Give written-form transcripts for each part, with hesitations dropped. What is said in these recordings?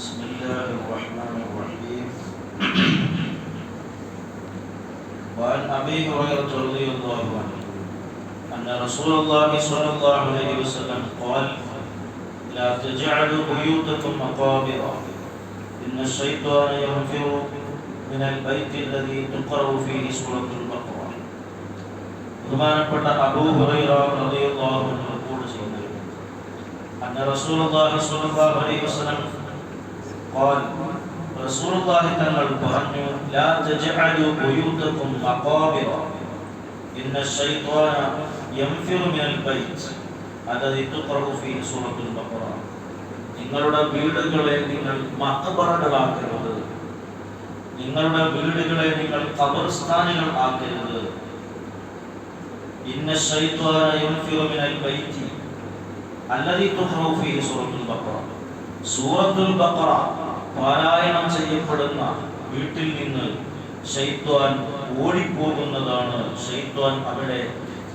بسم الله الرحمن الرحيم. وعن أبي هريرة رضي الله عنه أن رسول الله صلى الله عليه وسلم قال: لا تجعلوا بيوتكم مقابر إن الشيطان ينفر من البيت الذي تقرأ فيه سورة البقرة. ബഹുമാനപ്പെട്ട അബൂ ഹുറൈറ റളിയല്ലാഹു അൻഹു റിപ്പോർട്ട് ചെയ്യുന്നു, അന്ന റസൂലുള്ളാഹി സ്വല്ലല്ലാഹു അലൈഹി വസല്ലം ഖാൽ, റസൂലുള്ളാഹി തങ്ങൾ പറഞ്ഞു, ലാ തജഅലു ബുയൂതകും മഖാബിറ ഇന്ന ശൈത്വാന യൻഫിറു മിനൽ ബൈത്ത് അല്ലദീ തുഖറഉ ഫീഹി സൂറത്തുൽ ബഖറ. നിങ്ങളുടെ വീടുകളെ നിങ്ങൾ മഖബറകളാക്കരുത്, നിങ്ങളുടെ വീടുകളെ നിങ്ങൾ ഖബർസ്ഥാനുകൾ ആക്കരുത്. ഇന്ന ശൈത്വാന യൻഫിറു മിനൽ ബൈത്തി അല്ലദീ തുഖറഉ ഫീഹി സൂറത്തുൽ ബഖറ. സൂറത്തുൽ ബഖറ പാരായണം ചെയ്യപ്പെടുന്ന വീട്ടിൽ നിന്ന് ശൈത്വാൻ ഓടിപ്പോകുന്നതാണ്. ശൈത്വാൻ അവിടെ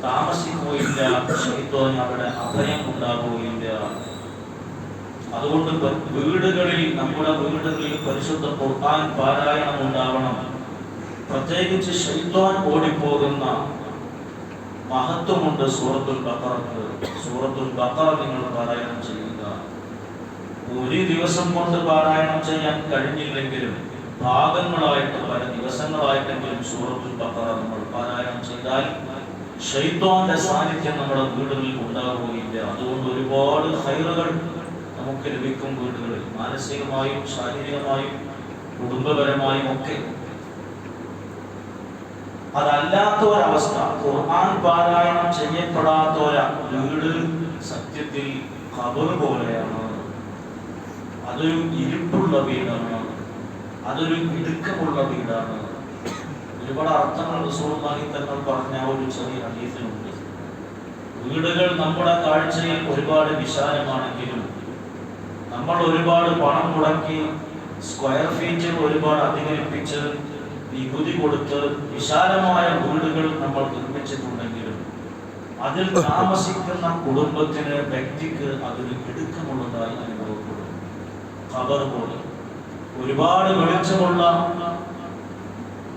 താമസിക്കുകയില്ല, ശൈത്വാൻ അവിടെ അഭയം ഉണ്ടാവുകയില്ല. അതുകൊണ്ട് വീടുകളിൽ, നമ്മുടെ വീടുകളിൽ പരിശുദ്ധ ഖുർആൻ പാരായണം ഉണ്ടാവണം. പ്രത്യേകിച്ച് ശൈത്വാൻ ഓടിപ്പോകുന്ന മഹത്വമുണ്ട് സൂറത്തുൽ ബഖറക്ക്. സൂറത്തുൽ ബഖറ നിങ്ങൾ പാരായണം ചെയ്യുക. ഒരു ദിവസം കൊണ്ട് പാരായണം ചെയ്യാൻ കഴിഞ്ഞില്ലെങ്കിലും ഭാഗങ്ങളായിട്ട് പല ദിവസങ്ങളായിട്ടെങ്കിലും സൂറത്തുൽ ബഖറ നമ്മൾ പാരായണം ചെയ്താൽ ശൈത്വാന്റെ സാന്നിധ്യം നമ്മുടെ വീടുകളിൽ ഉണ്ടാവുകയില്ല. അതുകൊണ്ട് ഒരുപാട് ഖൈറുകൾ നമുക്ക് ലഭിക്കും വീടുകളിൽ, മാനസികമായും ശാരീരികമായും കുടുംബപരമായും ഒക്കെ. അതല്ലാത്ത ഒരവസ്ഥ, ഖുർആൻ പാരായണം ചെയ്യപ്പെടാത്ത ഒരു വീട് സത്യത്തിൽ ഖബർ പോലെയാണ്. അതൊരു ഇരുട്ടുള്ള വീടാണ്, അതൊരു ഇടുക്കമുള്ള വീടാണ്. ഒരുപാട് അർത്ഥങ്ങൾ റസൂലുള്ളാഹി തങ്ങൾ പറഞ്ഞ ഒരു ചെറിയ ഹദീസിലുണ്ട്. വീടുകൾ നമ്മുടെ കാഴ്ചയിൽ ഒരുപാട് വിശാലമാണെങ്കിലും നമ്മൾ ഒരുപാട് പണം മുടക്കി സ്ക്വയർ ഫീറ്റ് ഒരുപാട് അധികരിപ്പിച്ച് നികുതി കൊടുത്ത് വിശാലമായ വീടുകൾ നമ്മൾ നിർമ്മിച്ചിട്ടുണ്ടെങ്കിലും അതിൽ താമസിക്കുന്ന കുടുംബത്തിന്, വ്യക്തിക്ക് അതൊരു ഇടുക്കമുള്ളതായി അനുഭവപ്പെടും. ഖബർ പോലെ ഒരുപാട് വെളിച്ചമുള്ള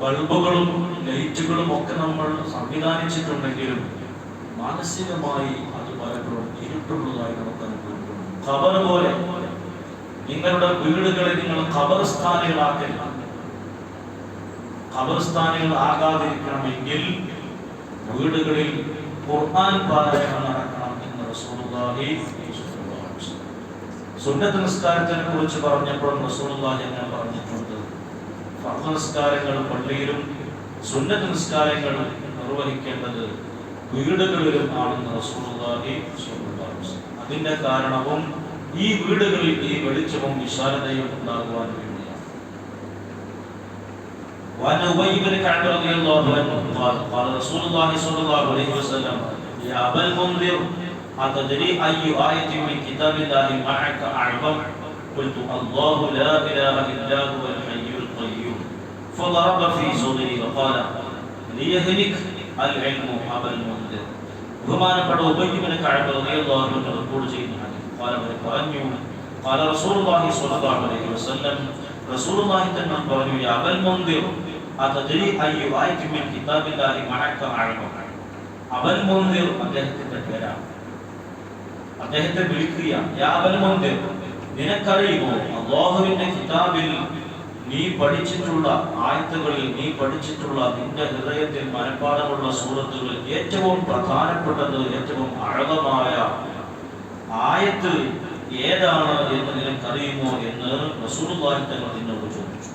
ബൾബുകളും ലൈറ്റുകളും ഒക്കെ നമ്മൾ സംവിധാനിച്ചിട്ടുണ്ടെങ്കിലും മാനസികമായി അത് പലപ്പോഴും ഇരുട്ടുള്ളതായി നമുക്ക് അനുഭവപ്പെടും. ഖബർ പോലെ നിങ്ങളുടെ വീടുകളെ നിങ്ങൾ ഖബർസ്ഥാനുകളാക്കരുത്. ഖബർസ്ഥാനുകൾ ആകാതിരിക്കണമെങ്കിൽ വീടുകളിൽ ഖുർആൻ പാരായണം നടക്കണം എന്ന് റസൂലുള്ളാഹി സ്വല്ലല്ലാഹു അലൈഹി വസല്ലം. സുന്നത്ത് നിസ്കാരത്തിനെ കുറിച്ച് പറഞ്ഞപ്പോൾ റസൂലുള്ളാഹി അങ്ങനെ പറഞ്ഞിട്ടുണ്ട്, ഫർദ് നിസ്കാരങ്ങൾ പള്ളിയിലും സുന്നത്ത് നിസ്കാരങ്ങൾ നിർവഹിക്കേണ്ടത് വീടുകളിലും ആണെന്ന് റസൂലുള്ളാഹി സ്വല്ലല്ലാഹു അലൈഹി വസല്ലം. അതിന്റെ കാരണവും ഈ വീടുകളിൽ ഈ വെളിച്ചവും വിശാലതയും ഉണ്ടാകുവാൻ വേണ്ടിയാണ്. وعن أبي بن كعب رضي الله عنه قال قال رسول الله صلى الله عليه وسلم يا أبا المنذر أتدري أي آية من كتاب الله معك أعظم؟ قلت الله لا إله إلا هو الحي القيوم. فضرب في صدري وقال ليهلك العلم أبا المنذر. ബഹുമാനപ്പെട്ട ഉബയ്യ് ഇബ്നു കഅബ് റളിയല്ലാഹു അൻഹു റിപ്പോർട്ട് ചെയ്യുന്നു, പറഞ്ഞു, قال رسول الله صلى الله عليه وسلم, റസൂലുള്ളാഹി തങ്ങൾ പറഞ്ഞു, യാ അബൽ മുൻദിർ അതദരി അയ്യു ആയത്തി മിൻ കിതാബില്ലാഹി മഅക അഅ്ലം. അബൽ മുൻദിർ അദ്ദേഹത്തിന്റെ പേരാണ്. അദ്ദേഹത്തെ വിളിക്കുക, യാ അബൽ മുൻദിർ, നിനക്കറിയുമോ അല്ലാഹുവിന്റെ കിതാബിൽ നീ പഠിച്ചിട്ടുള്ള ആയത്തുകളിൽ, നീ പഠിച്ചിട്ടുള്ള നിന്റെ ഹൃദയത്തിൽ മനഃപ്പാഠമുള്ള സൂറത്തുകളിൽ ഏറ്റവും പ്രധാനപ്പെട്ടത്, ഏറ്റവും അഴകമായ ആയത്ത് ഏതാണ് എന്ന് നിനക്കറിയുമോ എന്ന് റസൂലുള്ളാഹി തങ്ങൾ എന്നോട് ചോദിച്ചു.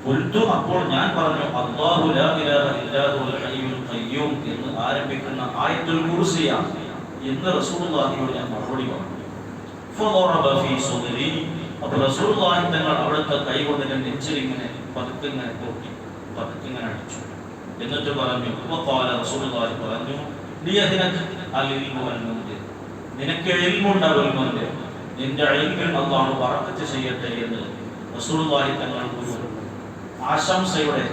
ഖുൽതു, അപ്പോൾ ഞാൻ പറഞ്ഞു, അല്ലാഹു ലാ ഇലാഹ ഇല്ലാ ഹുവൽ ഹയ്യുൽ ഖയ്യൂം എന്ന് ആരംഭിക്കുന്ന ആയത്തുൽ കുർസിയാണ് എന്ന് റസൂലുള്ളാഹിയോട് ഞാൻ മറുപടി പറഞ്ഞു. ഫളറബ ഫീ സദരി, അപ്പോൾ റസൂലുള്ളാഹി തങ്ങൾ അവിടുത്തെ കൈകൊണ്ട് എൻ്റെ നെഞ്ചിൽ ഇങ്ങനെ പതുക്കിങ്ങനെ കൊട്ടി, പതുക്കിങ്ങനെ അടിച്ചു. എന്നിട്ട് പറഞ്ഞു, വഖാല, റസൂലുള്ളാഹി പറഞ്ഞു, ലിയഹ്നക അൽ ഇൽമു വൽ മുൻദിർ, നിനക്ക് ഇൽമുണ്ട് വൽ മുൻദിർ, നിന്റെ ഇൽമിൽ അല്ലാഹു ബറക്കത്ത് ചെയ്യട്ടെ എന്ന് റസൂലുള്ളാഹി തങ്ങൾ ഒരു ആശംസയുടെ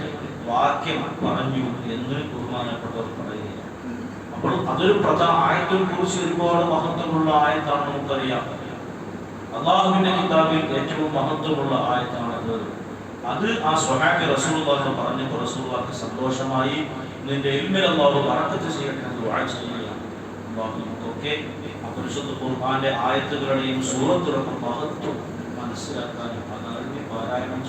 വാക്യം പറഞ്ഞു എന്ന് ബഹുമാനപ്പെട്ടവർ പറയുകയാണ്. അപ്പോൾ അതൊരു പ്രധാന ആയത്തുൽ കുർസി ഒരുപാട് മഹത്വമുള്ള ആയത്താണ്, നമുക്കറിയാം. അള്ളാഹുവിന്റെ കിതാബിൽ ഏറ്റവും മഹത്വമുള്ള ആയത്താണത്. അത് ആ സ്വഹാബി റസൂലുള്ളാഹി പറഞ്ഞപ്പോൾ റസൂലുള്ളാഹിക്ക് സന്തോഷമായി. നിന്റെ ഇൽമിൽ അല്ലാഹു ബറക്കത്ത് ചെയ്യട്ടെ എന്ന് ദുആ ചെയ്യുകയാണ്. അല്ലാഹു നമുക്കൊക്കെ പരിശുദ്ധ ഖുർആന്റെ ആയത്തുകളുടെയും സൂറത്തുകളുടെ മഹത്വം മനസ്സിലാക്കാനും അതറിഞ്ഞ് പാരായണം